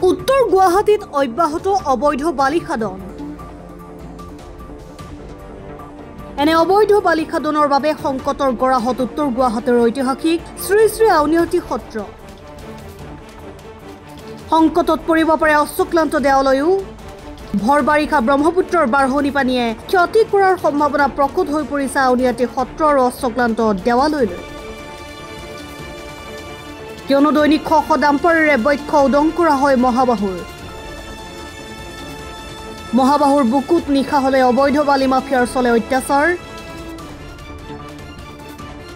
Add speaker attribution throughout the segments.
Speaker 1: উত্তৰ গুৱাহাটীত অব্যাহত অবৈধ বালিখাদন। এনে অবৈধ বালিখাদনৰ বাবে সংকটৰ গৰাহত উত্তৰ গুৱাহাটীৰ ঐতিহাসিক শ্ৰী শ্ৰী আউনীআটী সত্ৰ। সংকটত পৰিব পাৰে অশ্বক্লান্ত দেৱালয়ো। ভৰ বাৰিষা ব্ৰহ্মপুত্ৰৰ বাঢ়নি পানীয়ে ক্ষতি কৰাৰ সম্ভাৱনা প্ৰকট হৈ পৰিছে আউনীআটী সত্ৰ আৰু অশ্বক্লান্ত দেৱালয়লৈ। কিয়নো দৈনিক শ শ ডাম্পাৰেৰে বক্ষ উদং কৰা হয় মহাবাহুৰ বুকুত নিশা হলে অবৈধ বালি মাফিয়াৰ চলে অত্যাচাৰ।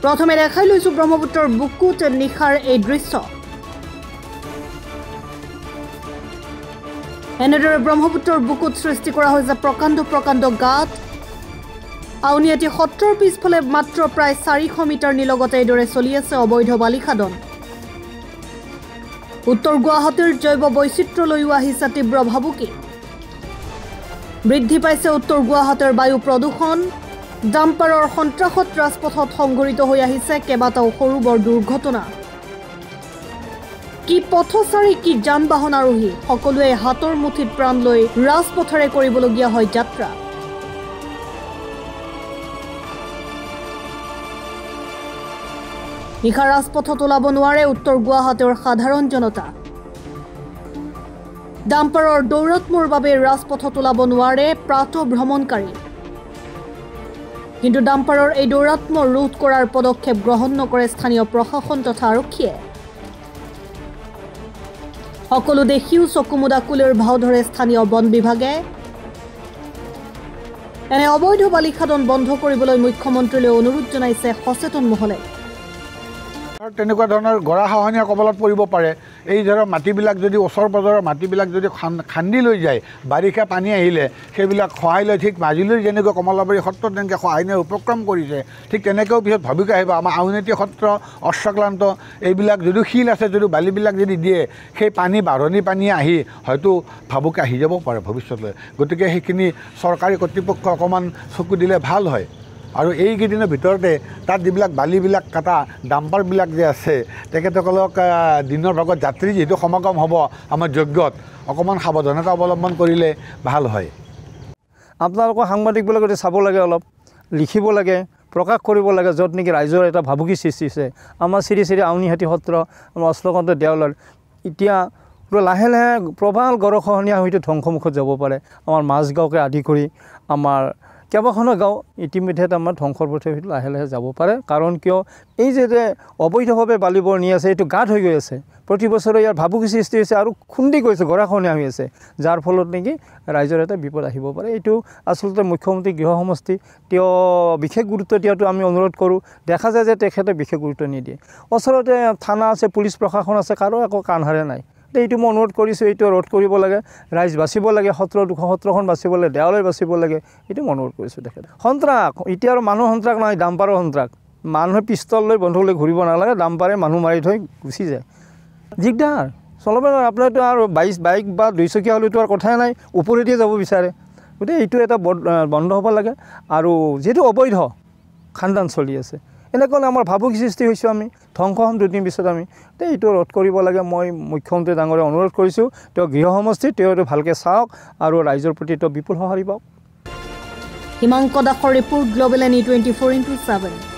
Speaker 1: প্ৰথমে দেখাই লৈছো ব্ৰহ্মপুত্ৰৰ বুকুত নিশাৰ এই দৃশ্য। এনেদৰে ব্ৰহ্মপুত্ৰৰ বুকুত সৃষ্টি কৰা হৈছে প্ৰকাণ্ড গাঁত। আউনীআটী সত্ৰৰ পিছফালে মাত্ৰ প্ৰায় 400 মিটাৰ নিলগতে এইদৰে চলি আছে অবৈধ বালিখাদন। উত্তৰ গুৱাহাটীৰ জৈৱ বৈচিত্ৰ্যলৈও আহিছে তীব্ৰ ভাবুকি। বৃদ্ধি পাইছে উত্তৰ গুৱাহাটীৰ বায়ু প্ৰদূষণ। ডাম্পাৰৰ সন্ত্ৰাসত ৰাজপথত সংঘটিত হৈ আহিছে কেইবাটাও সৰু বৰ দুৰ্ঘটনা। কি পথচাৰী কি যান বাহন আৰোহী সকলোৱে হাতৰ মুঠিত প্ৰাণ লৈ ৰাজপথেৰে কৰিবলগীয়া হয় যাত্ৰা। নিশা ৰাজপথত ওলাব নোৱাৰে উত্তৰ গুৱাহাটীৰ সাধাৰণ জনতা। ডাম্পাৰৰ দৌৰাত্মৰ বাবে ৰাজপথত ওলাব নোৱাৰে প্ৰাতঃ ভ্ৰমণকাৰী। কিন্তু ডাম্পাৰৰ এই দৌৰাত্ম ৰোধ কৰাৰ পদক্ষেপ গ্ৰহণ নকৰে স্থানীয় প্ৰশাসন তথা আৰক্ষীয়ে। সকলো দেখিও চকুমুদা কুলিৰ ভাও ধৰে স্থানীয় বন বিভাগে। এনে অবৈধ বালিখাদন বন্ধ কৰিবলৈ মুখ্যমন্ত্ৰীলৈ অনুৰোধ জনাইছে সচেতন মহলে।
Speaker 2: তেনেকুৱা ধৰণৰ গৰাখহনীয়া কবলত পৰিব পাৰে। এই ধৰক মাটিবিলাক যদি ওচৰ পাজৰৰ মাটিবিলাক যদি খান্দি লৈ যায়, বাৰিষা পানী আহিলে সেইবিলাক সহায় লৈ ঠিক মাজুলীৰ যেনেকৈ কমলাবাৰী সত্ৰত তেনেকৈ সহায় নিয়াৰ উপক্ৰম কৰিছে, ঠিক তেনেকৈও পিছত ভাবুকি আহিব। আমাৰ আউনীআটী সত্ৰ অশ্বক্লান্ত এইবিলাক যদিও শিল আছে যদিও বালিবিলাক যদি দিয়ে, সেই পানী বাঢ়নি পানী আহি হয়তো ভাবুকি আহি যাব পাৰে ভৱিষ্যতলৈ। গতিকে সেইখিনি চৰকাৰী কৰ্তৃপক্ষ অকণমান চকু দিলে ভাল হয়। আৰু এইকেইদিনৰ ভিতৰতে তাত যিবিলাক বালিবিলাক কাটা ডাম্পাৰবিলাক যে আছে, তেখেতসকলক দিনৰ ভাগত যাত্ৰী যিহেতু সমাগম হ'ব আমাৰ যজ্ঞত, অকণমান সাৱধানতা অৱলম্বন কৰিলে ভাল হয়।
Speaker 3: আপোনালোকৰ সাংবাদিকবিলাকে চাব লাগে, অলপ লিখিব লাগে, প্ৰকাশ কৰিব লাগে, য'ত নেকি ৰাইজৰ এটা ভাবুকি সৃষ্টি হৈছে। আমাৰ শ্ৰী শ্ৰী আউনীআটী সত্ৰ, আমাৰ অশ্বক্লান্ত দেৱালয় এতিয়া লাহে লাহে প্ৰবল গৰাখহনীয়া হয়তো ধ্বংসমুখত যাব পাৰে। আমাৰ মাজগাঁৱকে আদি কৰি আমাৰ কেইবাখনো গাঁও ইতিমধ্যে আমাৰ ধ্বংসৰ পথে হয়তো লাহে লাহে যাব পাৰে। কাৰণ কিয়, এই যে অবৈধভাৱে বালিবোৰ নি আছে, এইটো গাঁত হৈ গৈ আছে। প্ৰতি বছৰে ইয়াৰ ভাবুকি সৃষ্টি হৈছে আৰু খুন্দি গৈছে, গৰাখহনীয়া হৈ আছে, যাৰ ফলত নেকি ৰাইজৰ এটা বিপদ আহিব পাৰে। এইটো আচলতে মুখ্যমন্ত্ৰী গৃহ সমষ্টি তেওঁ বিশেষ গুৰুত্ব দিয়াটো আমি অনুৰোধ কৰোঁ। দেখা যায় যে তেখেতে বিশেষ গুৰুত্ব নিদিয়ে। ওচৰতে থানা আছে, পুলিচ প্ৰশাসন আছে, কাৰো একো কাণ সাৰে নাই। এইটো মই অনুৰোধ কৰিছোঁ, এইটো ৰোধ কৰিব লাগে, ৰাইজ বাচিব লাগে, সত্ৰখন বাচিব লাগে, দেৱালয় বাচিব লাগে, এইটো মই অনুৰোধ কৰিছোঁ তেখেতে। সন্ত্ৰাস এতিয়া আৰু মানুহ সন্ত্ৰাস নহয়, ডাম্পাৰৰ সন্ত্ৰাস। মানুহে পিষ্টল লৈ বন্ধুক লৈ ঘূৰিব নালাগে, ডাম্পাৰে মানুহ মাৰি থৈ গুচি যায়। দিগদাৰ চলাব নোৱাৰে। আপোনাৰতো আৰু বাইক বা 2 চকীয়া হ'লেতো আৰু কথাই নাই, ওপৰেদিয়ে যাব বিচাৰে। গতিকে এইটো এটা বন্ধ হ'ব লাগে। আৰু যিহেতু অবৈধ খান্দান চলি আছে, এনেকৈ আমাৰ ভাবুকি সৃষ্টি হৈছোঁ, আমি ধ্বংস হ'ম 2 দিন পিছত। আমি এইটো ৰোধ কৰিব লাগে। মই মুখ্যমন্ত্ৰী ডাঙৰীয়া অনুৰোধ কৰিছোঁ, তেওঁ গৃহ সমষ্টি, তেওঁ এইটো ভালকৈ চাওক আৰু ৰাইজৰ প্ৰতি তেওঁ বিপুল সঁহাৰি পাওক।
Speaker 1: হিমাংক দাসৰ ৰিপৰ্ট, গ্ল'বেল NE 24/7।